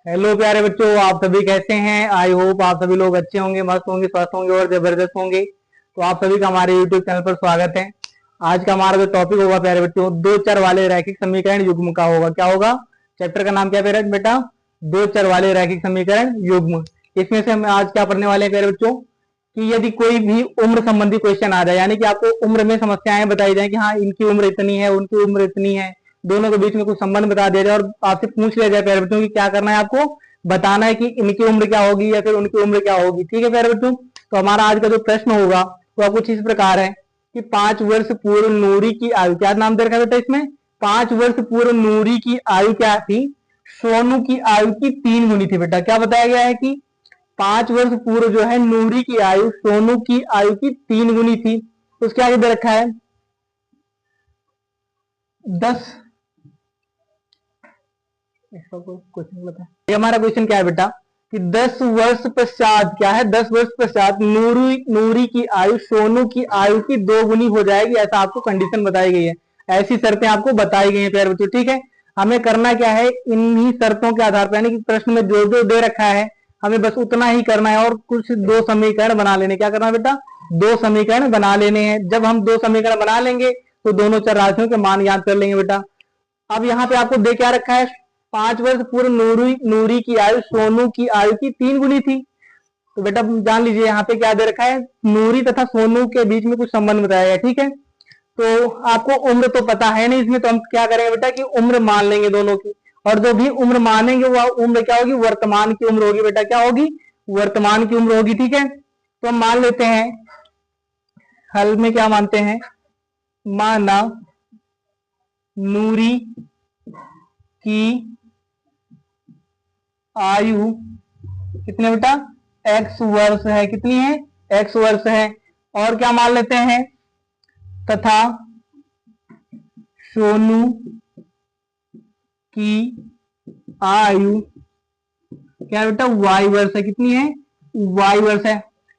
Hello प्यारे बच्चों, आप सभी कैसे हैं? आई होप आप सभी लोग अच्छे होंगे, मस्त होंगे, स्वस्थ होंगे और जबरदस्त होंगे। तो आप सभी का हमारे यूट्यूब चैनल पर स्वागत है। आज का हमारा जो टॉपिक होगा प्यारे बच्चों, दो चर वाले रैखिक समीकरण युग्म का होगा। क्या होगा? चैप्टर का नाम क्या है बेटा? दो चर वाले रैखिक समीकरण युग्म। इसमें से हम आज क्या पढ़ने वाले हैं प्यारे बच्चों कि यदि कोई भी उम्र संबंधी क्वेश्चन आ जाए, यानी कि आपको उम्र में समस्याएं बताई जाए कि हाँ इनकी उम्र इतनी है, उनकी उम्र इतनी है, दोनों के बीच में कुछ संबंध बता दिया जाए और आपसे पूछ लिया जाए प्यारे बच्चों की क्या करना है, आपको बताना है कि इनकी उम्र क्या होगी या फिर उनकी उम्र क्या होगी। ठीक है प्यारे बच्चों, तो हमारा आज का जो प्रश्न होगा वो कुछ इस प्रकार है कि 5 वर्ष पूर्व नूरी की आयु, क्या नाम दे रखा है बेटा इसमें? 5 वर्ष पूर्व नूरी की आयु क्या थी? सोनू की आयु की 3 गुनी थी। बेटा क्या बताया गया है कि 5 वर्ष पूर्व जो है नूरी की आयु सोनू की आयु की 3 गुनी थी। तो उसके आगे दे रखा है 10। इसका कोई क्वेश्चन बता, ये हमारा क्वेश्चन क्या है बेटा कि 10 वर्ष पश्चात क्या है, 10 वर्ष पश्चात नूरी नूरी की आयु सोनू की आयु की 2 गुनी हो जाएगी, ऐसा आपको कंडीशन बताई गई है। ऐसी शर्तें आपको बताई गई हैं प्यारे बच्चों। ठीक है, हमें करना क्या है, इन्हीं शर्तों के आधार पर, यानी कि प्रश्न में जो जो दे रखा है हमें बस उतना ही करना है और कुछ दो समीकरण बना लेने। क्या करना है बेटा? दो समीकरण बना लेने हैं। जब हम दो समीकरण बना लेंगे तो दोनों चर राशियों के मान याद कर लेंगे बेटा। अब यहाँ पे आपको दे क्या रखा है? 5 वर्ष पूर्व नूरी नूरी की आयु सोनू की आयु की 3 गुनी थी। तो बेटा जान लीजिए यहाँ पे क्या दे रखा है, नूरी तथा सोनू के बीच में कुछ संबंध बताया गया। ठीक है, तो आपको उम्र तो पता है नहीं इसमें, तो हम क्या करेंगे बेटा कि उम्र मान लेंगे दोनों की। और जो भी उम्र मानेंगे वो उम्र क्या होगी? वर्तमान की उम्र होगी बेटा। क्या होगी? वर्तमान की उम्र होगी। ठीक है, तो हम मान लेते हैं, हल में क्या मानते हैं, माना नूरी की आयु कितने बेटा? x वर्ष है। कितनी है? x वर्ष है। और क्या मान लेते हैं, तथा सोनू की आयु क्या है बेटा? y वर्ष है। कितनी है? y वर्ष है।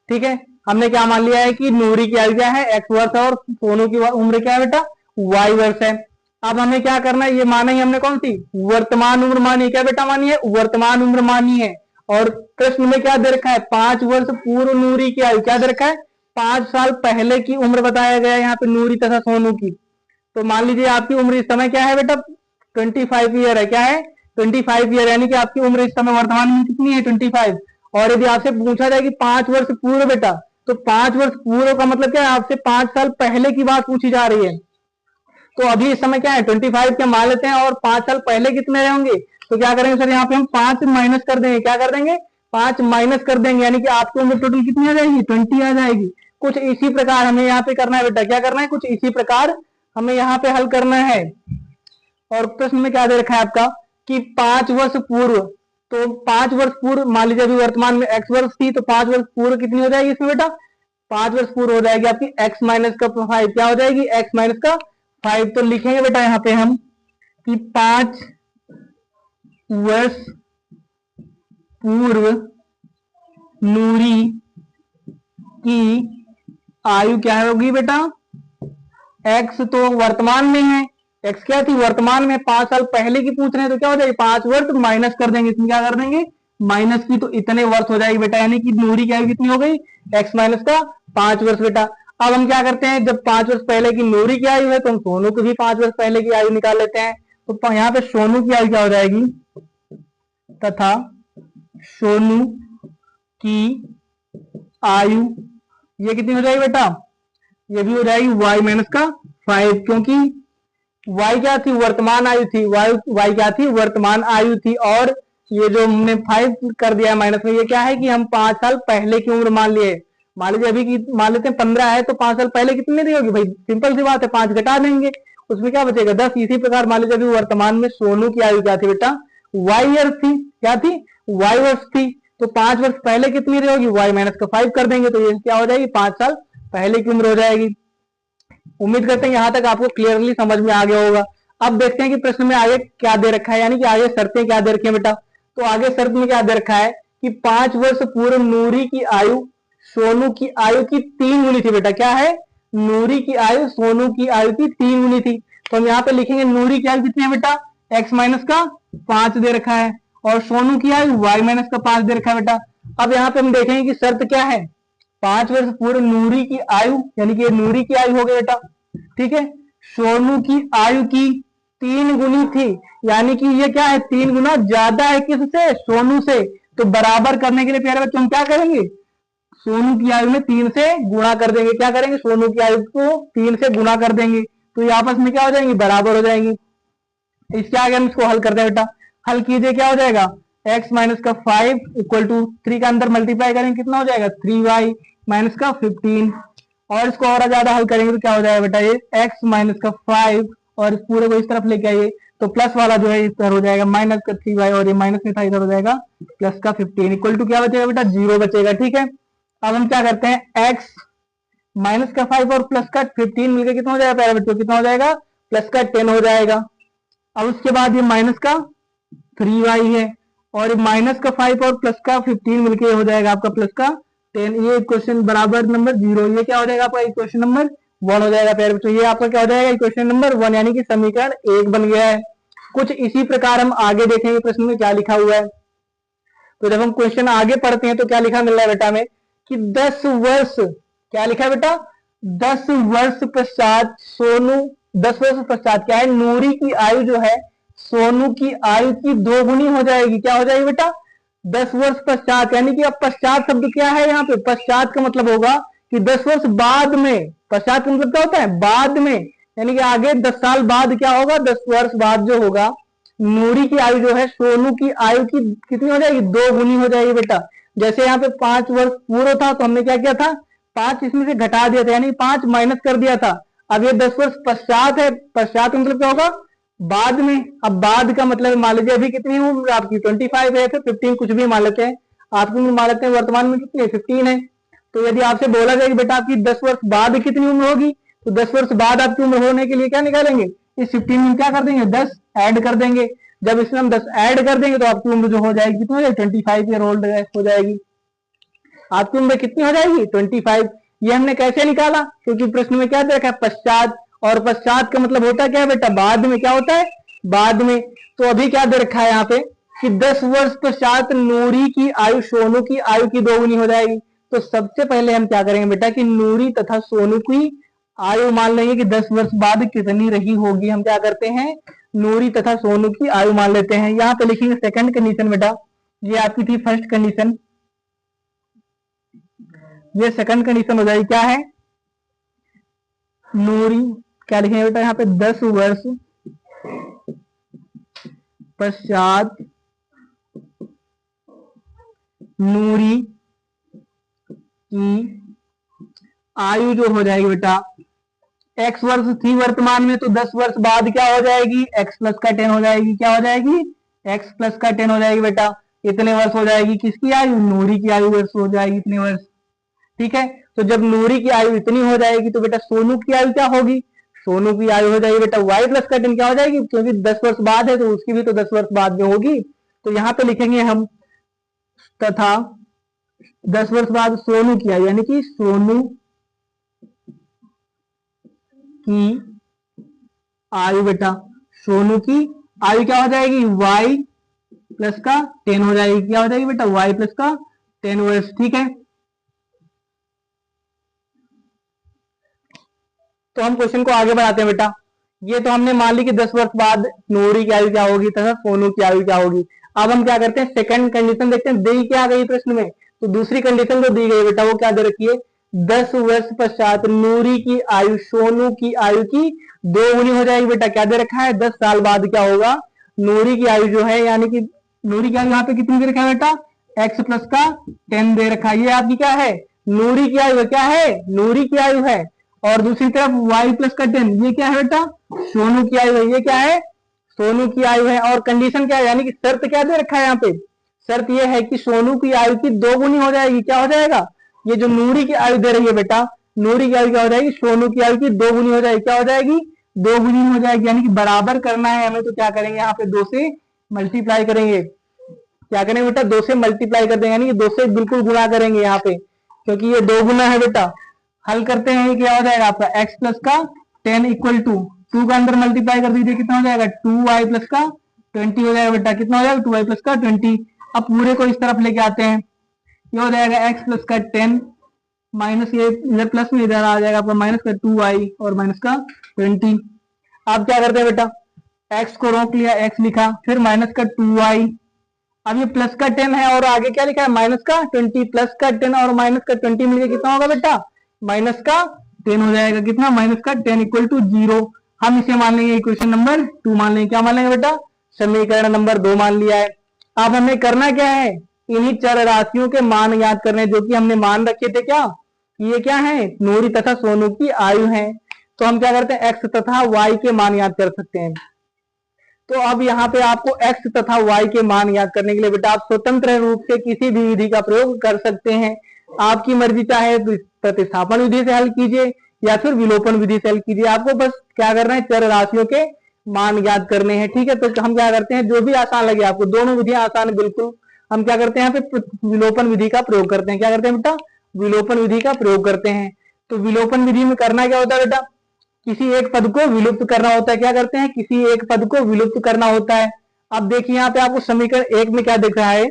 ठीक है, हमने क्या मान लिया है कि नूरी की आयु क्या है? x वर्ष है और सोनू की उम्र क्या है बेटा? y वर्ष है। अब हमें क्या करना है, ये माना ही हमने कौन सी? वर्तमान उम्र मानी। क्या बेटा मानी है? वर्तमान उम्र मानी है। और प्रश्न में क्या दे रखा है? 5 वर्ष पूर्व नूरी की आयु, क्या दे रखा है? 5 साल पहले की उम्र बताया गया है यहाँ पे नूरी तथा सोनू की। तो मान लीजिए आपकी उम्र इस समय क्या है बेटा? 25 ईयर है। क्या है? 25 ईयर, यानी कि आपकी उम्र इस समय वर्तमान में कितनी है? 25। और यदि आपसे पूछा जाए कि 5 वर्ष पूर्व बेटा, तो 5 वर्ष पूर्व का मतलब क्या है? आपसे 5 साल पहले की बात पूछी जा रही है। तो अभी इस समय क्या है? 25 क्या मान लेते हैं, और 5 साल पहले कितने रहे होंगे? तो क्या करेंगे सर, यहाँ पे हम 5 माइनस कर देंगे। क्या कर देंगे? 5 माइनस कर देंगे, यानी कि आपकी उम्र टोटल कितनी आ जाएगी? 20 आ जाएगी। कुछ इसी प्रकार हमें यहाँ पे करना है बेटा। क्या करना है? कुछ इसी प्रकार हमें यहाँ पे हल करना है। और प्रश्न में क्या दे रखा है आपका कि 5 वर्ष पूर्व, तो 5 वर्ष पूर्व मान लीजिए अभी वर्तमान में x वर्ष थी, तो 5 वर्ष पूर्व कितनी हो जाएगी इसमें बेटा? 5 वर्ष पूर्व हो जाएगी आपकी x माइनस का 5। क्या हो जाएगी? x माइनस का 5। तो लिखेंगे बेटा यहाँ पे हम कि 5 वर्ष पूर्व नूरी की आयु क्या होगी बेटा? x तो वर्तमान में है, x क्या थी? वर्तमान में। 5 साल पहले की पूछ रहे हैं तो क्या हो जाएगी? 5 वर्ष माइनस कर देंगे। इसमें क्या कर देंगे? माइनस की, तो इतने वर्ष हो जाएगी बेटा, यानी कि नूरी की आयु कितनी हो गई? x माइनस का 5 वर्ष बेटा। अब हम क्या करते हैं, जब 5 वर्ष पहले की नूरी की आयु है तो हम सोनू की भी 5 वर्ष पहले की आयु निकाल लेते हैं। तो यहाँ पे सोनू की आयु क्या हो जाएगी? तथा सोनू की आयु ये कितनी हो जाएगी बेटा? ये भी हो जाएगी y माइनस का 5, क्योंकि y क्या थी? वर्तमान आयु थी। y क्या थी? वर्तमान आयु थी। और ये जो हमने 5 कर दिया है माइनस में, ये क्या है कि हम 5 साल पहले की उम्र मान लिए। मान लीजिए अभी की मान लेते हैं 15 है, तो 5 साल पहले कितनी दी होगी भाई? सिंपल सी बात है, 5 घटा देंगे, उसमें क्या बचेगा? 10। इसी प्रकार मान लीजिए अभी वर्तमान में सोनू की आयु क्या थी बेटा? y ईयर थी। क्या थी? y वर्ष थी। तो 5 वर्ष पहले कितनी रही होगी? y माइनस का 5 कर देंगे, तो ये क्या हो जाएगी? 5 साल पहले की उम्र हो जाएगी। उम्मीद करते हैं यहां तक आपको क्लियरली समझ में आ गया होगा। अब देखते हैं कि प्रश्न में आगे क्या दे रखा है, यानी कि आगे शर्तें क्या दे रखी है बेटा। तो आगे शर्त में क्या दे रखा है कि 5 वर्ष पूर्व नूरी की आयु सोनू की आयु की 3 गुनी थी बेटा। क्या है? नूरी की आयु सोनू की आयु की 3 गुनी थी। तो हम यहाँ पे लिखेंगे नूरी की आयु कितनी है बेटा? x माइनस का 5 दे रखा है। और सोनू की आयु y माइनस का 5 दे रखा है बेटा। अब यहाँ पे हम देखेंगे कि शर्त क्या है, 5 वर्ष पूरे नूरी की आयु, यानी कि ये नूरी की आयु हो गई बेटा, ठीक है। सोनू की आयु की 3 गुनी थी, यानी कि ये क्या है, 3 गुना ज्यादा है किससे, सोनू से। तो बराबर करने के लिए प्यारे बच्चों हम क्या करेंगे, सोनू की आयु में 3 से गुणा कर देंगे। क्या करेंगे, सोनू की आयु को 3 से गुणा कर देंगे, तो ये आपस में क्या हो जाएंगे, बराबर हो जाएंगे। इसके आगे हम इसको हल करते हैं बेटा। हल कीजिए, क्या हो जाएगा, x माइनस का 5 इक्वल टू 3 का अंदर मल्टीप्लाई करेंगे, कितना हो जाएगा 3y माइनस का 15। और इसको और ज्यादा हल करेंगे तो क्या हो जाएगा बेटा, ये x माइनस का 5 और इस पूरे को इस तरफ लेके आइए तो प्लस वाला जो है इस तरह हो जाएगा माइनस का 3y, और ये माइनस में था इधर हो जाएगा प्लस का 15 इक्वल टू क्या बचेगा बेटा, 0 बचेगा। ठीक है, अब हम क्या करते हैं, x माइनस का 5 और प्लस का 15 मिलकर कितना हो जाएगा प्यारे बच्चों, कितना हो जाएगा, प्लस का 10 हो जाएगा। अब उसके बाद ये माइनस का 3y है और माइनस का 5 और प्लस का 15 मिलके हो जाएगा आपका प्लस का 10। ये इक्वेशन बराबर नंबर 0, ये क्या हो जाएगा आपका इक्वेशन नंबर 1 हो जाएगा प्यारे बच्चों। ये आपका क्या हो जाएगा, इक्वेशन नंबर 1, यानी कि समीकरण 1 बन गया है। कुछ इसी प्रकार हम आगे देखेंगे प्रश्न में क्या लिखा हुआ है। तो जब हम क्वेश्चन आगे पढ़ते हैं तो क्या लिखा मिल रहा है बेटा में कि 10 वर्ष, क्या लिखा है बेटा, 10 वर्ष पश्चात सोनू, 10 वर्ष पश्चात क्या है, नूरी की आयु जो है सोनू की आयु की 2 गुनी हो जाएगी। क्या हो जाएगी बेटा, 10 वर्ष पश्चात, यानी कि अब पश्चात शब्द क्या है यहाँ पे, पश्चात का मतलब होगा कि 10 वर्ष बाद में, पश्चात का मतलब क्या होता है, बाद में, यानी कि आगे 10 साल बाद क्या होगा, 10 वर्ष बाद जो होगा नूरी की आयु जो है सोनू की आयु की कितनी हो जाएगी, 2 गुनी हो जाएगी बेटा। जैसे यहाँ पे 5 वर्ष पूरा था तो हमने क्या किया था, 5 इसमें से घटा दिया था, यानी 5 माइनस कर दिया था। अब ये 10 वर्ष पश्चात है, पश्चात का मतलब क्या होगा, बाद में। अब बाद का मतलब मान लीजिए अभी कितनी उम्र आपकी 25 है, फिर 15 कुछ भी मान लेते हैं, आपकी उम्र मान लेते हैं वर्तमान में कितनी है 15 है। तो यदि आपसे बोला जाए कि बेटा आपकी 10 वर्ष बाद कितनी उम्र होगी, तो 10 वर्ष बाद आपकी उम्र होने के लिए क्या निकालेंगे, इस 15 में क्या कर देंगे, 10 ऐड कर देंगे। जब इसमें हम 10 ऐड कर देंगे तो आपकी उम्र जो हो जाएगी कितनी हो जाएगी, 25 ईयर ओल्ड हो जाएगी। आपकी उम्र कितनी हो जाएगी, 25। ये हमने कैसे निकाला, क्योंकि प्रश्न में क्या देखा है, पश्चात, और पश्चात का मतलब होता क्या है बेटा, बाद में। क्या होता है, बाद में। तो अभी क्या दे रखा है यहाँ पे कि 10 वर्ष पश्चात नूरी की आयु सोनू की आयु की 2 गुनी हो जाएगी। तो सबसे पहले हम क्या करेंगे बेटा कि नूरी तथा सोनू की आयु मान लेंगे कि 10 वर्ष बाद कितनी रही होगी। हम क्या करते हैं, नूरी तथा सोनू की आयु मान लेते हैं। यहाँ पे लिखेंगे सेकंड कंडीशन बेटा, ये आपकी थी फर्स्ट कंडीशन, ये सेकंड कंडीशन हो जाएगी। क्या है, नूरी, क्या लिखेंगे बेटा यहाँ पे, 10 वर्ष पश्चात नूरी की आयु जो हो जाएगी बेटा, x वर्ष थी वर्तमान में, तो 10 वर्ष बाद क्या हो जाएगी, x प्लस का 10 हो जाएगी। क्या हो जाएगी, x प्लस का 10 हो जाएगी बेटा। इतने वर्ष हो जाएगी किसकी आयु, नूरी की आयु वर्ष हो जाएगी इतने वर्ष। ठीक है, तो जब नूरी की आयु इतनी हो जाएगी तो बेटा सोनू की आयु क्या होगी, सोनू की आयु हो जाएगी बेटा y प्लस का 10 क्या हो जाएगी, क्योंकि 10 वर्ष बाद है तो उसकी भी तो 10 वर्ष बाद में होगी। तो यहाँ पे लिखेंगे हम तथा 10 वर्ष बाद सोनू की आयु, यानी कि सोनू की आयु बेटा, सोनू की आयु क्या हो जाएगी, y प्लस का 10 हो जाएगी। क्या हो जाएगी बेटा, y प्लस का 10 वर्ष। ठीक है, तो हम क्वेश्चन को आगे बढ़ाते हैं बेटा। ये तो हमने मान ली कि 10 वर्ष बाद नूरी की आयु क्या होगी तथा सोनू की आयु क्या होगी। अब हम क्या करते हैं, सेकंड कंडीशन देखते हैं, दी क्या गई प्रश्न में। तो दूसरी कंडीशन जो दी गई बेटा वो क्या दे रखी है, 10 वर्ष पश्चात नूरी की आयु सोनू की आयु की 2 गुनी हो जाएगी बेटा। क्या दे रखा है, 10 साल बाद क्या होगा, नूरी की आयु जो है, यानी कि नूरी की आयु यहाँ पे कितनी दे रखा है बेटा, x प्लस का 10 दे रखा है। ये आपकी क्या है, नूरी की आयु है। क्या है, नूरी की आयु है। और दूसरी तरफ y प्लस का 10 ये क्या है बेटा, सोनू की आयु है। ये क्या है, सोनू की आयु है। और कंडीशन क्या है, यानी कि शर्त क्या दे रखा है यहाँ पे, शर्त ये है कि सोनू की आयु की 2 गुनी हो जाएगी। क्या हो जाएगा, ये जो नूरी की आयु दे रही है बेटा, नूरी की आयु क्या हो जाएगी, सोनू की आयु की 2 गुनी हो जाएगी। क्या हो जाएगी, 2 गुनी हो जाएगी। यानी कि बराबर करना है हमें, तो क्या करेंगे यहाँ पे 2 से मल्टीप्लाई करेंगे। क्या करेंगे बेटा, 2 से मल्टीप्लाई कर देंगे, यानी कि 2 से बिल्कुल गुणा करेंगे यहाँ पे, क्योंकि ये 2 गुना है बेटा। हल करते हैं, क्या हो जाएगा आपका x प्लस का 10 इक्वल टू 2 का अंदर मल्टीप्लाई कर दीजिए, कितना हो जाएगा 2y प्लस का 20 हो जाएगा बेटा, कितना हो जाएगा 2y प्लस का 20। अब पूरे को इस तरफ लेके आते हैं, ये हो जाएगा x प्लस का 10 माइनस ये इधर प्लस में इधर आ जाएगा आपका माइनस का 2y और माइनस का 20। आप क्या करते हैं बेटा, x को रोक लिया, x लिखा, फिर माइनस का 2y, अब ये प्लस का 10 है और आगे क्या लिखा है माइनस का 20, प्लस का 10 और माइनस का 20 मिलकर कितना होगा बेटा, माइनस का 10 हो जाएगा, कितना माइनस का 10 इक्वल टू 0। हम इसे मान लेंगे इक्वेशन नंबर 2 मान लेंगे, क्या मान लेंगे बेटा, समीकरण नंबर 2 मान लिया है। अब हमें करना क्या है, इन्हीं चर राशियों के मान याद करने, जो कि हमने मान रखे थे क्या, ये क्या है, नूरी तथा सोनू की आयु है। तो हम क्या करते हैं, x तथा y के मान याद कर सकते हैं। तो अब यहाँ पे आपको x तथा y के मान याद करने के लिए बेटा आप स्वतंत्र रूप से किसी भी विधि का प्रयोग कर सकते हैं। आपकी मर्जी, चाहे प्रतिस्थापन विधि से हल कीजिए या फिर विलोपन विधि से हल कीजिए। आपको बस क्या करना है, चर राशियों के मान याद करने हैं, ठीक है। तो हम क्या करते हैं, जो भी आसान लगे आपको, दोनों विधियां आसान है बिल्कुल। हम क्या करते हैं, यहाँ पे विलोपन विधि का प्रयोग करते हैं। क्या करते हैं बेटा, विलोपन विधि का प्रयोग करते हैं। तो विलोपन विधि में करना क्या होता है बेटा, किसी एक पद को विलुप्त करना होता है। क्या करते हैं, किसी एक पद को विलुप्त करना होता है। अब देखिए यहाँ पे आपको समीकरण 1 में क्या दिख रहा है,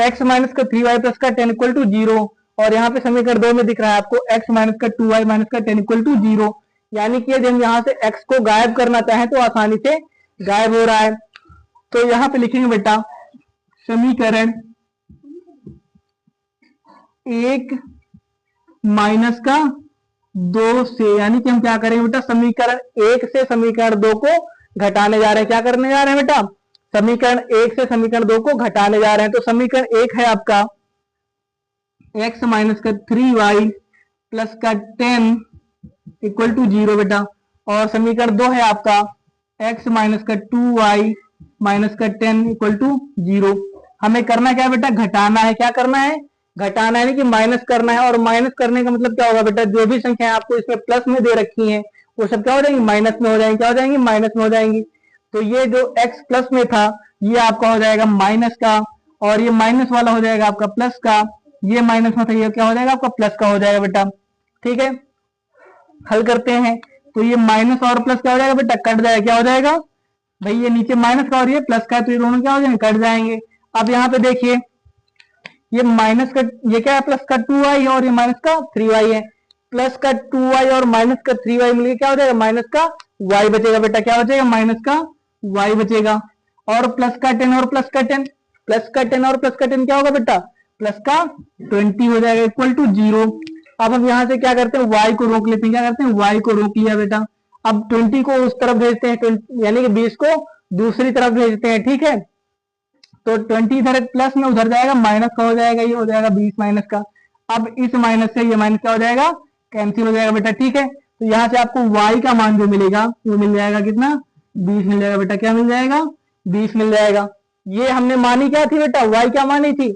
x माइनस का 3y प्लस का 10 इक्वल टू 0, और यहाँ पे समीकरण 2 में दिख रहा है आपको x माइनस का 2y माइनस का 10 इक्वल टू 0। यानी कि यदि हम यहाँ से x को गायब करना चाहें तो आसानी से गायब हो रहा है। तो यहाँ पे लिखेंगे बेटा समीकरण 1 माइनस का 2 से, यानी कि हम क्या करेंगे बेटा, समीकरण 1 से समीकरण 2 को घटाने जा रहे हैं। क्या करने जा रहे हैं बेटा, समीकरण 1 से समीकरण 2 को घटाने जा रहे हैं। तो समीकरण 1 है आपका x माइनस का 3y प्लस का 10 इक्वल टू 0 बेटा, और समीकरण 2 है आपका x माइनस का 2y माइनस का 10 इक्वल टू 0। हमें करना क्या है बेटा, घटाना है। क्या करना है, घटाना है, कि माइनस करना है। और माइनस करने का मतलब क्या होगा बेटा, जो भी संख्या आपको इसमें प्लस में दे रखी है वो सब क्या हो जाएंगी, माइनस में हो जाएंगी। क्या हो जाएंगी, माइनस में हो जाएंगी। तो ये जो x प्लस में था ये आपका हो जाएगा माइनस का, और ये माइनस वाला हो जाएगा आपका प्लस का। ये माइनस में था, ये क्या हो जाएगा आपका प्लस का हो जाएगा बेटा, ठीक है। हल करते हैं तो ये माइनस और प्लस क्या हो जाएगा बेटा, कट जाएगा। क्या हो जाएगा भाई, ये नीचे माइनस का और ये प्लस का है, तो ये दोनों क्या हो जाएंगे, कट जाएंगे। अब यहाँ पे देखिए ये माइनस का, ये क्या है, प्लस का 2y है और ये माइनस का 3y है। प्लस का 2y और माइनस का 3y मिलकर क्या हो जाएगा, माइनस का y बचेगा बेटा। क्या बचेगा, माइनस का y बचेगा। और प्लस का 10 और प्लस का 10, प्लस का 10 और प्लस का 10 क्या होगा बेटा, प्लस का 20 हो जाएगा इक्वल टू 0। अब हम यहाँ से क्या करते हैं, y को रोक लेते हैं। क्या करते हैं, y को रोक लिया बेटा। अब 20 को उस तरफ भेजते हैं, यानी कि 20 को दूसरी तरफ भेजते हैं, ठीक है। तो 20 इधर प्लस में उधर जाएगा, माइनस का हो जाएगा, ये हो जाएगा 20 माइनस का। अब इस माइनस से ये माइनस क्या हो जाएगा, कैंसिल हो जाएगा बेटा, ठीक है। तो यहाँ से आपको y का मान जो मिलेगा वो मिल जाएगा कितना, 20 मिल जाएगा बेटा। क्या मिल जाएगा, 20 मिल जाएगा। ये हमने मानी क्या थी बेटा, y क्या मानी थी,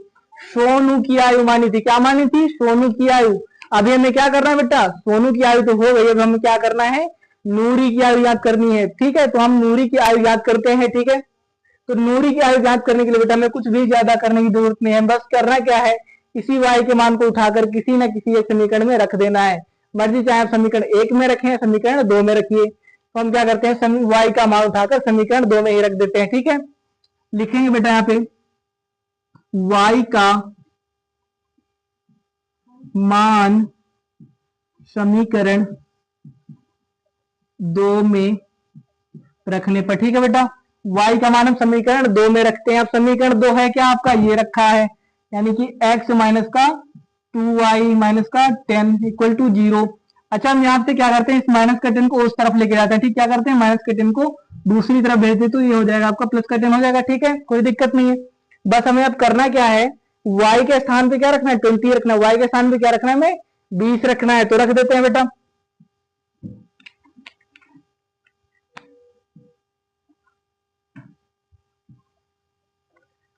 सोनू की आयु मानी थी। क्या मानी थी, सोनू की आयु। अभी हमें क्या करना है बेटा, सोनू की आयु तो हो गई, अब हमें क्या करना है, नूरी की आयु याद करनी है, ठीक है। तो हम नूरी की आयु याद करते हैं, ठीक है। तो नूरी की आयु याद करने के लिए बेटा हमें कुछ भी ज्यादा करने की जरूरत नहीं है। बस करना क्या है, इसी y के मान को उठाकर किसी न किसी एक समीकरण में रख देना है। मर्जी चाहे आप समीकरण 1 में रखें, समीकरण 2 में रखिए। तो हम क्या करते हैं, y का मान उठाकर समीकरण 2 में ही रख देते हैं, ठीक है। लिखेंगे बेटा यहाँ पे y का मान समीकरण 2 में रखने पर, ठीक है बेटा। y का मान हम समीकरण 2 में रखते हैं। अब समीकरण 2 है क्या आपका, ये रखा है, यानी कि x माइनस का 2y माइनस का 10 इक्वल टू 0। अच्छा, हम यहाँ पे क्या करते हैं, इस माइनस का 10 को उस तरफ लेके जाते हैं, ठीक। क्या करते हैं, माइनस का 10 को दूसरी तरफ भेज देते, तो ये हो जाएगा आपका प्लस का 10 हो जाएगा, ठीक है, कोई दिक्कत नहीं है। बस हमें अब करना क्या है, y के स्थान पे क्या रखना है, 20 रखना है। y के स्थान पे क्या रखना है, हमें 20 रखना है, तो रख देते हैं बेटा।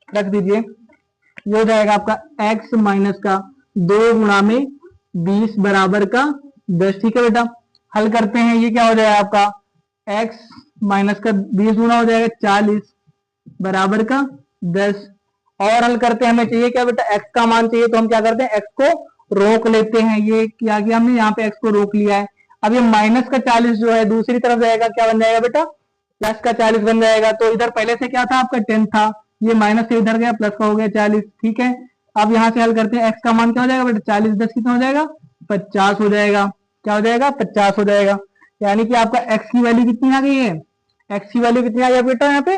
रख दीजिए, ये हो जाएगा आपका x माइनस का 2 गुणा में 20 बराबर का 10, ठीक है बेटा। हल करते हैं, ये क्या हो जाएगा आपका x माइनस का 20 गुना हो जाएगा 40 बराबर का 10। और हल करते हैं, हमें चाहिए क्या बेटा, x का मान चाहिए। तो हम क्या करते हैं, x को रोक लेते हैं। ये क्या किया हमने, यहाँ पे x को रोक लिया है। अब ये माइनस का 40 जो है दूसरी तरफ जाएगा, क्या बन जाएगा बेटा, प्लस का 40 बन जाएगा। तो इधर पहले से क्या था आपका 10 था, ये माइनस से इधर गया, प्लस का हो गया 40। ठीक है, अब यहाँ से हल करते हैं, एक्स का मान क्या हो जाएगा बेटा, 40 10 कितना हो जाएगा, 50 हो जाएगा। क्या हो जाएगा, 50 हो जाएगा। यानी कि आपका एक्स की वैल्यू कितनी आ गई है, एक्स की वैल्यू कितनी आ गई बेटा, यहाँ पे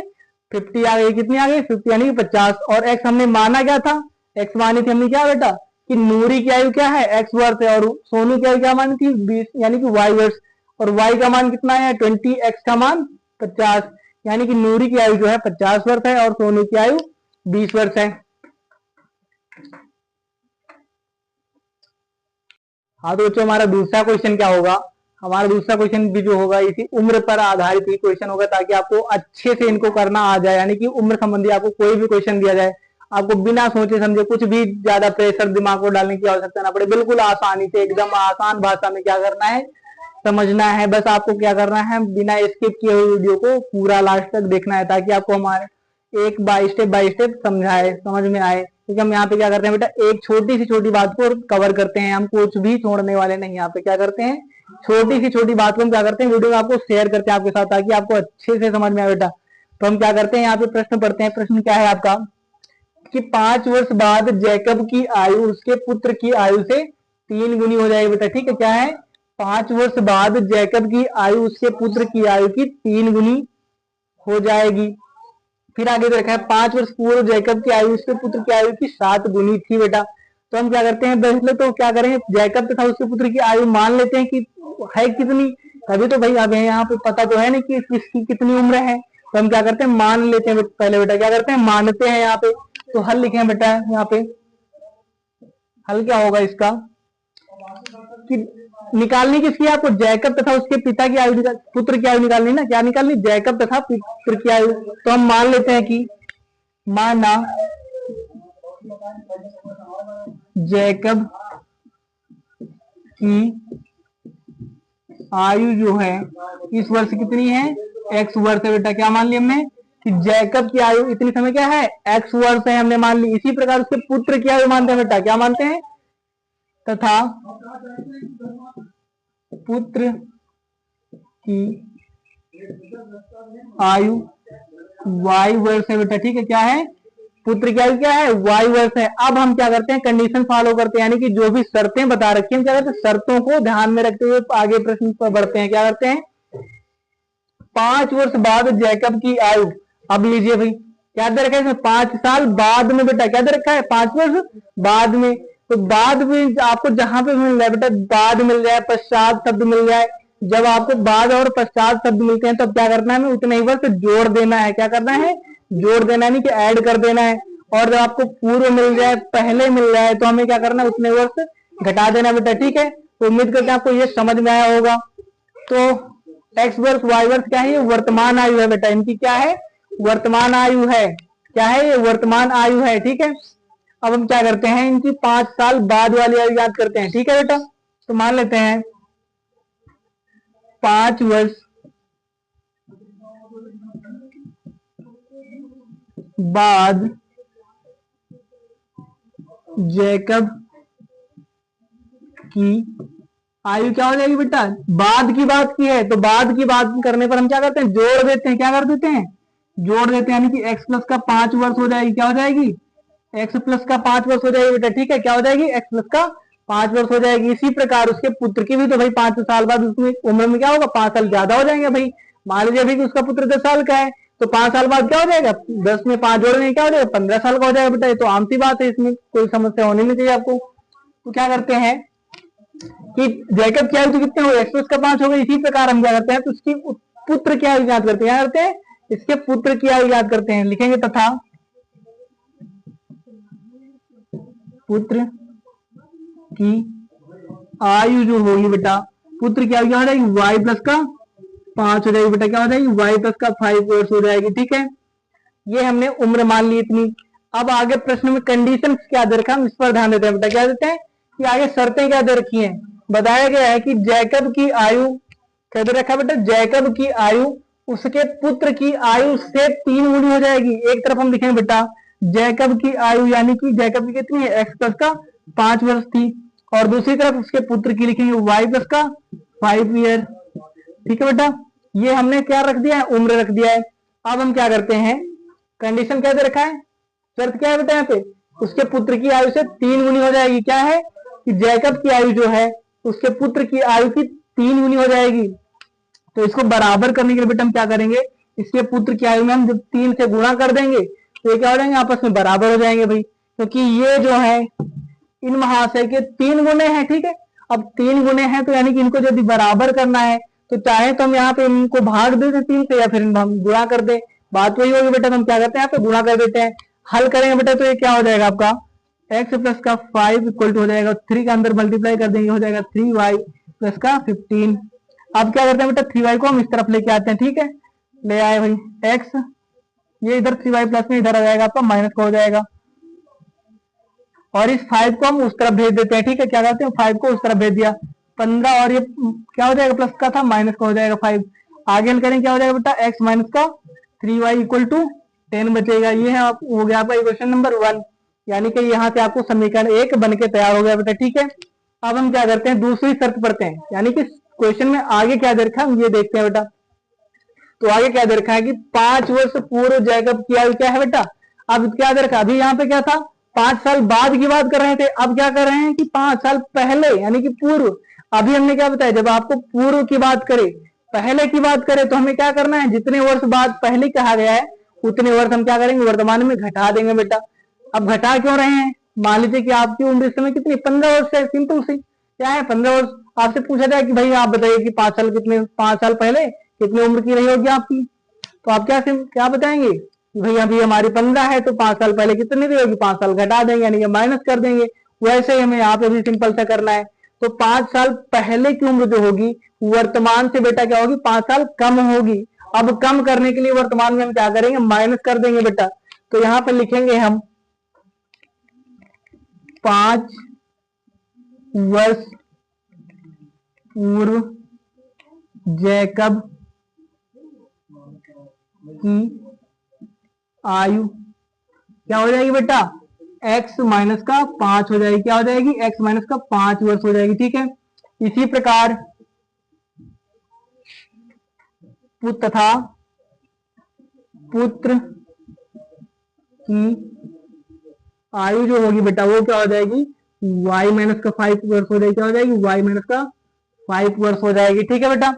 50 आ गई। कितनी आ गई, 50 यानी कि 50। और एक्स हमने माना क्या था, एक्स मानी थी हमने क्या बेटा, कि नूरी की आयु क्या है, एक्स वर्ष है, और सोनू की आयु क्या मानी थी, 20 यानी कि वाई वर्ष। और वाई का मान कितना है 20, एक्स का मान 50। यानी कि नूरी की आयु जो है 50 वर्ष है और सोनू की आयु 20 वर्ष है। हाँ तो बच्चों हमारा दूसरा क्वेश्चन क्या होगा, हमारा दूसरा क्वेश्चन भी जो होगा इसी उम्र पर आधारित ही क्वेश्चन होगा, ताकि आपको अच्छे से इनको करना आ जाए। यानी कि उम्र संबंधी आपको कोई भी क्वेश्चन दिया जाए, आपको बिना सोचे समझे कुछ भी ज्यादा प्रेशर दिमाग को डालने की आवश्यकता ना पड़े, बिल्कुल आसानी से एकदम आसान भाषा में क्या करना है, समझना है। बस आपको क्या करना है, बिना स्किप किए हुए वीडियो को पूरा लास्ट तक देखना है, ताकि आपको हमारे एक बाय स्टेप समझाए, समझ में आए। क्योंकि हम यहाँ पे क्या करते हैं बेटा, एक छोटी सी छोटी बात को कवर करते हैं, हम कुछ भी छोड़ने वाले नहीं। यहाँ पे क्या करते हैं, छोटी सी छोटी बात को हम क्या करते हैं, वीडियो में आपको शेयर करते हैं आपके साथ, ताकि आपको अच्छे से समझ में आए बेटा। तो हम क्या करते हैं, यहाँ पे प्रश्न पढ़ते हैं। प्रश्न क्या है आपका, कि 5 वर्ष बाद जैकब की आयु उसके पुत्र की आयु से 3 गुनी हो जाएगी बेटा। ठीक है, क्या है, 5 वर्ष बाद जैकब की आयु उसके पुत्र की आयु की 3 गुनी हो जाएगी। फिर आगे देखा है, 5 वर्ष पूर्व जैकब की आयु उसके पुत्र की आयु की 7 गुनी थी बेटा। तो हम क्या करते हैं, पहले तो क्या करेंगे, जैकब तथा उसके पुत्र की आयु मान लेते हैं कि है कितनी, तभी तो भाई अब यहाँ पे पता तो है नहीं कि किसकी कितनी उम्र है। तो हम क्या करते हैं, मान लेते हैं पहले बेटा, क्या करते हैं, मानते हैं यहाँ पे। तो हल लिखे बेटा, यहाँ पे हल क्या होगा इसका, कि निकालनी किसकी है आपको, जैकब तथा उसके पिता की आयु, पुत्र की आयु निकालनी ना, क्या निकालनी, जैकब तथा पुत्र की आयु। तो हम मान लेते हैं कि माना जैकब की आयु जो है इस वर्ष कितनी है, एक्स वर्ष है बेटा। क्या मान लिया हमने, कि जैकब की आयु इतनी समय क्या है, एक्स वर्ष है, हमने मान ली। इसी प्रकार उसके पुत्र की आयु मानते हैं बेटा, क्या मानते हैं, तथा पुत्र की आयु वाई वर्ष है बेटा। ठीक है, क्या है, पुत्र की आयु क्या है, वाई वर्ष है। अब हम क्या करते हैं, कंडीशन फॉलो करते हैं, यानी कि जो भी शर्तें बता रखी हैं, क्या करते हैं, शर्तों को ध्यान में रखते हुए आगे प्रश्न पर बढ़ते हैं। क्या करते हैं, 5 वर्ष बाद जैकब की आयु, अब लीजिए भाई क्या दे रखा है इसमें, 5 साल बाद में बेटा, क्या दे रखा है, 5 वर्ष बाद में। तो बाद में आपको जहां पे मिल जाए बेटा, बाद मिल जाए, पश्चात शब्द मिल जाए, जब आपको बाद और पश्चात शब्द मिलते हैं, तब क्या करना है, उतने ही वर्ष जोड़ देना है। क्या करना है, जोड़ देना है, नहीं कि ऐड कर देना है। और जब आपको पूर्व मिल जाए, पहले मिल जाए, तो हमें क्या करना है, उतने वर्ष घटा देना बेटा। ठीक है, तो उम्मीद करते हैं आपको ये समझ में आया होगा। तो एक्स वर्ष वाई वर्ष क्या है, ये वर्तमान आयु है बेटा, इनकी क्या है, वर्तमान आयु है। क्या है, ये वर्तमान आयु है। ठीक है, अब हम क्या करते हैं, इनकी 5 साल बाद वाली आयु याद करते हैं। ठीक है बेटा, तो मान लेते हैं 5 वर्ष बाद जैकब की आयु क्या हो जाएगी बेटा, बाद की बात की है, तो बाद की बात करने पर हम क्या करते हैं, जोड़ देते हैं। क्या कर देते हैं, जोड़ देते हैं, यानी कि x प्लस का 5 वर्ष हो जाएगी। क्या हो जाएगी, x प्लस का 5 वर्ष हो जाएगी बेटा। ठीक है, क्या हो जाएगी, x प्लस का 5 वर्ष हो जाएगी। इसी प्रकार उसके पुत्र की भी, तो भाई 5 साल बाद उसमें उम्र में क्या होगा, 5 साल ज्यादा हो जाएंगे भाई। मान लीजिए भाई कि उसका पुत्र 10 साल का है, तो 5 साल बाद क्या हो जाएगा, 10 में 5 जोड़ेंगे क्या हो जाएगा, 15 साल का हो जाएगा बेटा। ये तो आम सी बात है, इसमें कोई समस्या होनी नहीं चाहिए आपको। तो क्या करते हैं कि जैकब की आयु तो कितने हो गए, एक्स प्लस का 5 हो गए। इसी प्रकार हम क्या करते हैं, तो उसकी पुत्र की आयु याद करते हैं। क्या करते हैं, इसके पुत्र की आयु याद करते हैं। लिखेंगे तथा पुत्र की आयु जो होगी बेटा, पुत्र की आयु क्या हो जाएगी, वाई प्लस का 5 हो जाएगी बेटा। क्या हो जाएगी, वाई प्लस का 5 वर्ष हो जाएगी। ठीक है, ये हमने उम्र मान ली इतनी। अब आगे प्रश्न में कंडीशन क्या दे रखा, हम इस पर ध्यान देते हैं बेटा। क्या देते हैं कि आगे शर्तें क्या दे रखी हैं, बताया गया है कि जैकब की आयु क्या दे रखा बेटा, जैकब की आयु उसके पुत्र की आयु से 3 गुनी हो जाएगी। एक तरफ हम लिखेंगे बेटा जैकब की आयु, यानी कि जैकब की कितनी है, एक्स प्लस का 5 वर्ष थी, और दूसरी तरफ उसके पुत्र की लिखेंगे वाई प्लस का 5 ईयर। ठीक है बेटा, ये हमने क्या रख दिया है, उम्र रख दिया है। अब हम क्या करते हैं, कंडीशन क्या दे रखा है, शर्त क्या है बेटा यहाँ पे, उसके पुत्र की आयु से 3 गुनी हो जाएगी। क्या है कि जैकब की आयु जो है उसके पुत्र की आयु की 3 गुनी हो जाएगी। तो इसको बराबर करने के लिए बेटा हम क्या करेंगे, इसके पुत्र की आयु में हम जब 3 से गुणा कर देंगे तो ये क्या हो जाएंगे, आपस में बराबर हो जाएंगे भाई, क्योंकि ये जो है इन महाशय के 3 गुने हैं। ठीक है, अब 3 गुने हैं तो यानी कि इनको यदि बराबर करना है तो चाहे तो हम यहाँ पे इनको भाग दे दें 3 से, या फिर हम गुणा कर दे, बात वही होगी बेटा। तो हम क्या करते हैं, यहाँ पे गुणा कर देते हैं। हल करेंगे बेटा तो ये क्या हो जाएगा आपका, x प्लस का 5 इक्वल टू हो जाएगा 3 का अंदर मल्टीप्लाई कर देंगे, हो जाएगा 3y प्लस का 15। अब क्या करते हैं बेटा, 3y को हम इस तरफ लेके आते हैं। ठीक है, ले आए भाई x, ये इधर 3y प्लस में इधर आ जाएगा आपका माइनस का हो जाएगा, और इस 5 को हम उस तरफ भेज देते हैं। ठीक है, क्या करते हैं 5 को उस तरफ भेज दिया, 15 और ये क्या हो जाएगा, प्लस का था माइनस का हो जाएगा 5। आगे हल करें क्या हो जाएगा बेटा, x माइनस का 3y इक्वल टू 10 बचेगा। ये है आप हो गया आपका इक्वेशन नंबर 1, यानी कि यहाँ से आपको समीकरण 1 बन के तैयार हो गया बेटा। ठीक है, अब हम क्या करते हैं, दूसरी शर्त पढ़ते हैं, यानी कि क्वेश्चन में आगे क्या दे रखा है हम ये देखते हैं बेटा। तो आगे क्या दे रखा है कि 5 वर्ष पूर्व जैकब की आयु क्या है बेटा। अब क्या दे रखा, अभी यहाँ पे क्या था, 5 साल बाद की बात कर रहे थे, अब क्या कर रहे हैं कि 5 साल पहले यानी कि पूर्व। अभी हमने क्या बताया, जब आपको पूर्व की बात करे, पहले की बात करे, तो हमें क्या करना है, जितने वर्ष बाद पहले कहा गया है उतने वर्ष हम क्या करेंगे, वर्तमान में घटा देंगे बेटा। अब घटा क्यों रहे हैं, मान लीजिए कि आपकी उम्र इस समय कितनी, 15 वर्ष है, सिंपल सी क्या है 15 वर्ष। आपसे पूछा जाए कि भाई आप बताइए कि 5 साल कितने, 5 साल पहले कितनी उम्र की रही होगी आपकी, तो आप क्या बताएंगे कि भाई अभी हमारी 15 है, तो 5 साल पहले कितनी रही होगी, 5 साल घटा देंगे यानी कि माइनस कर देंगे। वैसे ही हमें यहाँ पे भी सिंपल सा करना है। तो 5 साल पहले की उम्र जो होगी वर्तमान से बेटा क्या होगी, 5 साल कम होगी। अब कम करने के लिए वर्तमान में हम क्या करेंगे, माइनस कर देंगे बेटा। तो यहाँ पर लिखेंगे हम 5 वर्ष पूर्व जैकब की आयु क्या हो जाएगी बेटा, x माइनस का 5 हो जाएगी। क्या हो जाएगी, x माइनस का 5 वर्ष हो जाएगी। ठीक है, इसी प्रकार पुत्र की आयु जो होगी बेटा वो क्या हो जाएगी, y माइनस का 5 वर्ष हो जाएगी। क्या हो जाएगी, y माइनस का 5 वर्ष हो जाएगी। ठीक है बेटा,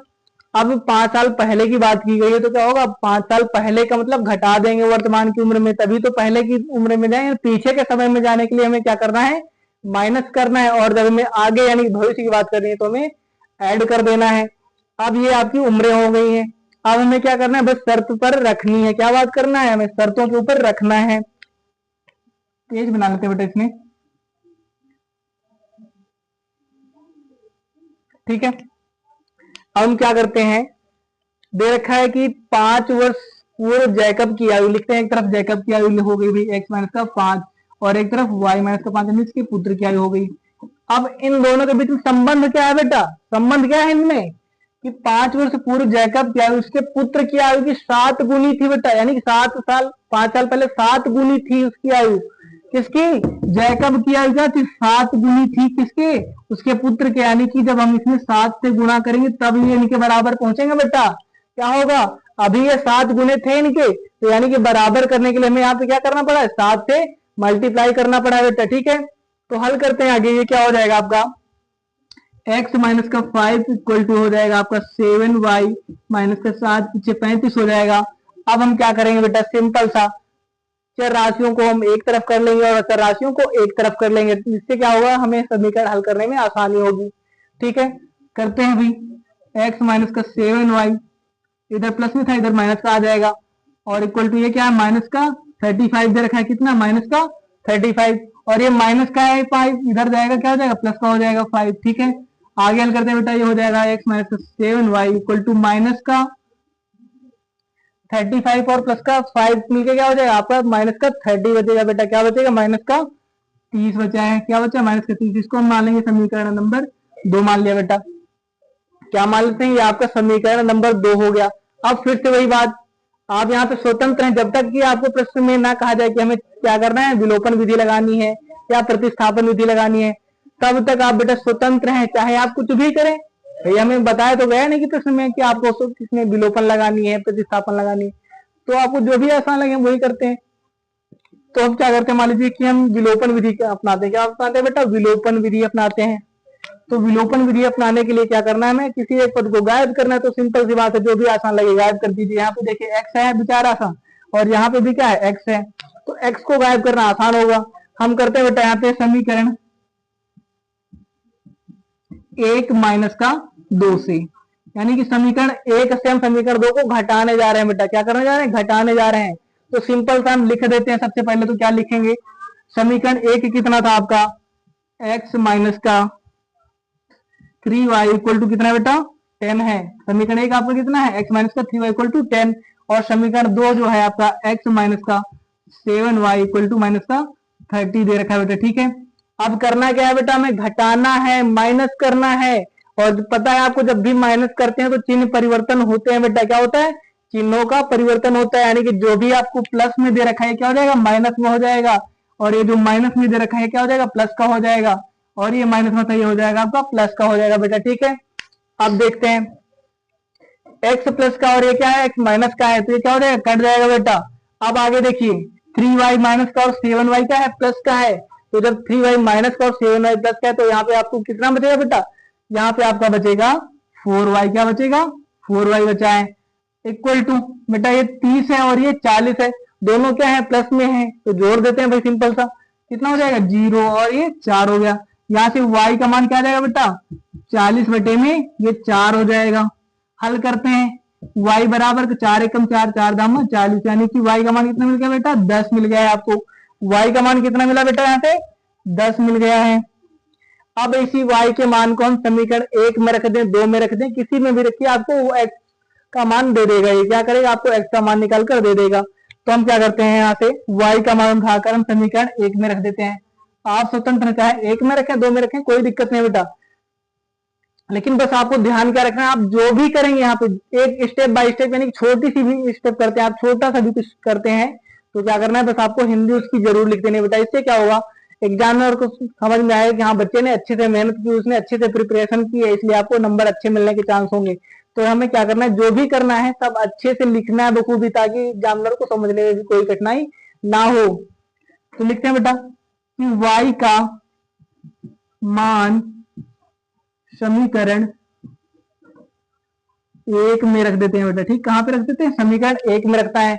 अब 5 साल पहले की बात की गई है तो क्या होगा, 5 साल पहले का मतलब घटा देंगे वर्तमान की उम्र में, तभी तो पहले की उम्र में जाएंगे। पीछे के समय में जाने के लिए हमें क्या करना है, माइनस करना है, और जब हमें आगे यानी भविष्य की बात करनी है तो हमें ऐड कर देना है। अब ये आपकी उम्रें हो गई हैं, अब हमें क्या करना है, बस शर्त पर रखनी है। क्या बात करना है, हमें शर्तों के ऊपर रखना है। पेज बना लेते बेटा इसमें। ठीक है, अब हम क्या करते हैं, दे रखा है कि 5 वर्ष पूर्व जैकब की आयु, लिखते हैं एक तरफ जैकब की आयु हो गई भाई x माइनस का 5, और एक तरफ y माइनस का 5 इसके पुत्र की आयु हो गई। अब इन दोनों के बीच में संबंध क्या है बेटा, संबंध क्या है इनमें कि 5 वर्ष पूर्व जैकब की आयु उसके पुत्र की आयु की 7 गुनी थी बेटा, यानी कि 7 साल 5 साल पहले 7 गुनी थी उसकी आयु। किसकी, जैकब की आयु क्या थी, 7 गुनी थी किसके, उसके पुत्र के। यानी कि जब हम इसमें 7 से गुणा करेंगे तब ये इनके बराबर पहुंचेंगे बेटा। क्या होगा, अभी ये 7 गुने थे इनके, तो यानी कि बराबर करने के लिए हमें यहाँ पे क्या करना पड़ा है, 7 से मल्टीप्लाई करना पड़ा है बेटा। ठीक है, तो हल करते हैं आगे। ये क्या हो जाएगा आपका, x माइनस का 5 इक्वल टू हो जाएगा आपका 7y माइनस का 7 पीछे 35 हो जाएगा। अब हम क्या करेंगे बेटा, सिंपल सा चर राशियों को हम एक तरफ कर लेंगे और चर राशियों को एक तरफ कर लेंगे, इससे क्या होगा, हमें समीकरण हल करने में आसानी होगी। ठीक है, करते हैं भाई, x माइनस का 7y इधर प्लस में था इधर माइनस का आ जाएगा, और इक्वल टू ये क्या है, माइनस का 35 दे रखा है, कितना माइनस का 35, और ये माइनस का है 5 इधर जाएगा, क्या हो जाएगा, प्लस का हो जाएगा 5। ठीक है, आगे हल करते हैं बेटा, ये हो जाएगा x माइनस का 7y इक्वल टू माइनस का 35 और प्लस का 5 मिलकर क्या हो जाएगा आपका, माइनस का 30 बचेगा बेटा। क्या बचेगा, माइनस का 30 बचा है। क्या बचा, माइनस का 30, इसको हम मान लेंगे समीकरण नंबर 2 मान लिया बेटा। क्या मान लेते हैं, ये आपका समीकरण नंबर 2 हो गया। अब फिर से वही बात, आप यहाँ पे स्वतंत्र हैं, जब तक कि आपको प्रश्न में ना कहा जाए कि हमें क्या करना है, विलोपन विधि लगानी है या प्रतिस्थापन विधि लगानी है, तब तक आप बेटा स्वतंत्र हैं, चाहे आप कुछ भी करें। भैया हमें बताया तो गया नहीं कि प्रश्न में कि आपको किसमें विलोपन लगानी है, प्रतिस्थापन लगानी है, तो आपको जो भी आसान लगे वही करते हैं। तो हम क्या करते हैं, मान लीजिए कि हम विलोपन विधि अपनाते हैं। क्या अपनाते हैं बेटा? विलोपन विधि अपनाते हैं। तो विलोपन विधि अपनाने के लिए क्या करना है, हमें किसी एक पद को गायब करना है। तो सिंपल सी बात है, जो भी आसान लगे गायब कर दीजिए। यहाँ पे देखिए एक्स है बेचारा सा, और यहाँ पे भी क्या है, एक्स है। तो एक्स को गायब करना आसान होगा। हम करते हैं बेटा यहाँ पे समीकरण 1 माइनस का 2 से, यानी कि समीकरण 1 से हम समीकरण 2 को घटाने जा रहे हैं बेटा। क्या करने जा रहे हैं? घटाने जा रहे हैं। तो सिंपल सा हम लिख देते हैं। सबसे पहले तो क्या लिखेंगे, समीकरण 1 कितना था आपका, x माइनस का 3y इक्वल टू कितना बेटा, 10 है। समीकरण 1 आपका कितना है, x माइनस का 3y इक्वल टू 10, और समीकरण 2 जो है आपका x माइनस का 7y इक्वल टू माइनस का 30 दे रखा है बेटा। ठीक है, अब करना क्या है बेटा, हमें घटाना है, माइनस करना है। और पता है आपको, जब भी माइनस करते हैं तो चिन्ह परिवर्तन होते हैं बेटा। क्या होता है? चिन्हों का परिवर्तन होता है, यानी कि जो भी आपको प्लस में दे रखा है क्या हो जाएगा, माइनस में हो जाएगा, और ये जो माइनस में दे रखा है क्या हो जाएगा, प्लस का हो जाएगा, और ये माइनस में था ये हो जाएगा आपका प्लस का हो जाएगा बेटा। ठीक है, अब देखते हैं एक्स प्लस का और ये क्या है, एक्स माइनस का है, तो ये क्या हो जाएगा, कट जाएगा बेटा। अब आगे देखिए 3y माइनस का और 7y का है, प्लस का है। तो जब 3y माइनस का और 7y प्लस का है, तो यहाँ पे आपको कितना बचेगा बेटा, यहाँ पे आपका बचेगा 4y। क्या बचेगा, 4y बचा है, इक्वल टू बेटा ये 30 है और ये 40 है, दोनों क्या है, प्लस में है, तो जोड़ देते हैं भाई सिंपल सा। कितना हो जाएगा, 0 और ये 4 हो गया। यहाँ से y का मान क्या आ जाएगा बेटा, 40 बटे में ये 4 हो जाएगा। हल करते हैं, y बराबर 4 एकम 4, 4 दाम 40, यानी कि y का मान कितना मिल गया बेटा, 10 मिल गया है आपको। y का मान कितना मिला बेटा, यहाँ पे 10 मिल गया है। अब इसी y के मान को हम समीकरण 1 में रख दें, 2 में रख दें, किसी में भी रखिए, आपको वो x का मान दे देगा। ये क्या करेगा, आपको x का मान निकाल कर दे देगा। तो हम क्या करते हैं, यहाँ से y का मान उठाकर हम समीकरण 1 में रख देते हैं। आप स्वतंत्र चाहे 1 में रखें 2 में रखें, कोई दिक्कत नहीं बेटा, लेकिन बस आपको ध्यान क्या रखना है, आप जो भी करेंगे यहाँ पे एक स्टेप बाय स्टेप, यानी छोटी सी भी स्टेप करते हैं आप, छोटा सा भी कुछ करते हैं, तो क्या करना है, बस आपको हिंदी उसकी जरूर लिख देनी बेटा। इससे क्या होगा, एग्जामिनर को समझ में आएगा कि हाँ बच्चे ने अच्छे से मेहनत की, उसने अच्छे से प्रिपरेशन की है, इसलिए आपको नंबर अच्छे मिलने के चांस होंगे। तो हमें क्या करना है, जो भी करना है सब अच्छे से लिखना है बखूबी, ताकि एग्जामिनर को समझने में भी कोई कठिनाई ना हो। तो लिखते हैं बेटा कि y का मान समीकरण 1 में रख देते हैं बेटा। ठीक, कहां पे रख देते हैं, समीकरण 1 में रखता है।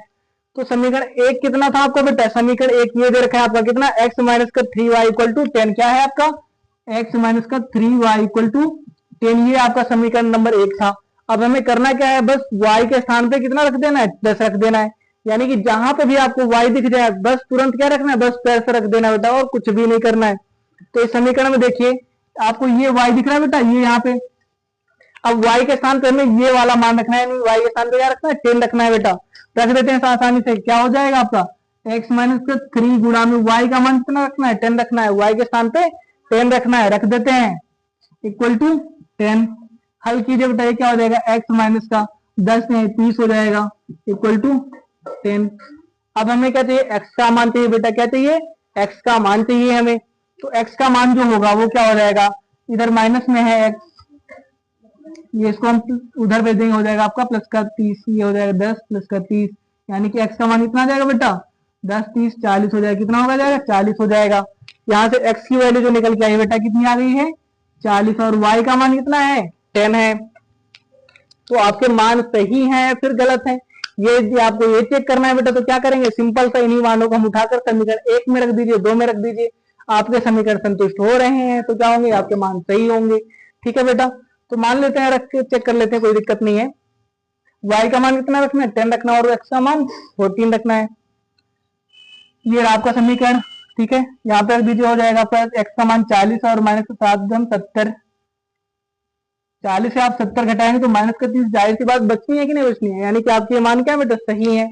तो समीकरण 1 कितना था आपका बेटा, समीकरण 1 ये दे रखा है आपका कितना, x माइनस का 3y इक्वल टू 10। क्या है आपका, x माइनस का 3y इक्वल टू 10, ये आपका समीकरण नंबर 1 था। अब हमें करना क्या है, बस y के स्थान पे कितना रख देना है, 10 रख देना है। यानी कि जहां पे भी आपको y दिख जाए बस तुरंत क्या रखना है, बस 10 रख देना बेटा, और कुछ भी नहीं करना है। तो इस समीकरण में देखिए आपको ये y दिख रहा है बेटा, ये यहाँ पे, अब y के स्थान पे हमें ये वाला मान रखना है, नहीं y के स्थान पे क्या रखना है, 10 रखना है बेटा। रख देते हैं आसानी से, क्या हो जाएगा आपका x माइनस का 3 गुणा में y का मान कितना रखना है, 10 रखना है, y के स्थान पे 10 रखना है, रख देते हैं इक्वल टू 10। हल कीजिए बेटा, ये क्या हो जाएगा, x माइनस का 10 है 30 हो जाएगा, इक्वल टू 10। अब हमें क्या चाहिए, x का मान चाहिए बेटा, क्या चाहिए, x का मान चाहिए हमें। तो x का मान जो होगा वो क्या हो जाएगा, इधर माइनस में है x, ये इसको हम उधर भेज देंगे, हो जाएगा आपका प्लस का 30, ये हो जाएगा 10 प्लस का 30, यानी कि x का मान कितना आ जाएगा बेटा, 10 30 40 हो जाएगा। कितना होगा जाएगा, 40 हो जाएगा। यहाँ से x की वैल्यू जो निकल के आई बेटा कितनी आ गई है, 40, और y का मान कितना है, 10 है। तो आपके मान सही हैं फिर गलत है, ये आपको ये चेक करना है बेटा। तो क्या करेंगे, सिंपल सा इन्हीं मानों को हम उठाकर समीकरण 1 में रख दीजिए, 2 में रख दीजिए। आपके समीकरण संतुष्ट हो रहे हैं तो क्या होंगे, आपके मान सही होंगे। ठीक है बेटा, तो मान लेते हैं, रख के चेक कर लेते हैं, कोई दिक्कत नहीं है। y का मान कितना रखना है, 10 रखना है, और x का मान 14 रखना है। ये रहा आपका समीकरण। ठीक है, यहाँ पे रख दीजिए, हो जाएगा आपका x का मान 40 और माइनस का 7 70, 40 से आप 70 घटाएंगे तो माइनस का 30, जाहिर सी बात बचनी है कि नहीं बचनी है, यानी कि आपके मान क्या बेटा, सही है।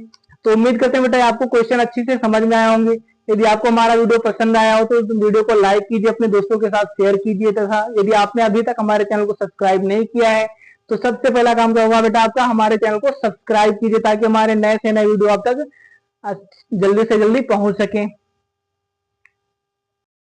तो उम्मीद करते हैं बेटा आपको क्वेश्चन अच्छी से समझ में आए होंगे। यदि आपको हमारा वीडियो पसंद आया हो तो वीडियो को लाइक कीजिए, अपने दोस्तों के साथ शेयर कीजिए, तथा यदि आपने अभी तक हमारे चैनल को सब्सक्राइब नहीं किया है तो सबसे पहला काम क्या होगा बेटा आपका, हमारे चैनल को सब्सक्राइब कीजिए, ताकि हमारे नए से नए वीडियो आप तक जल्दी से जल्दी पहुंच सके।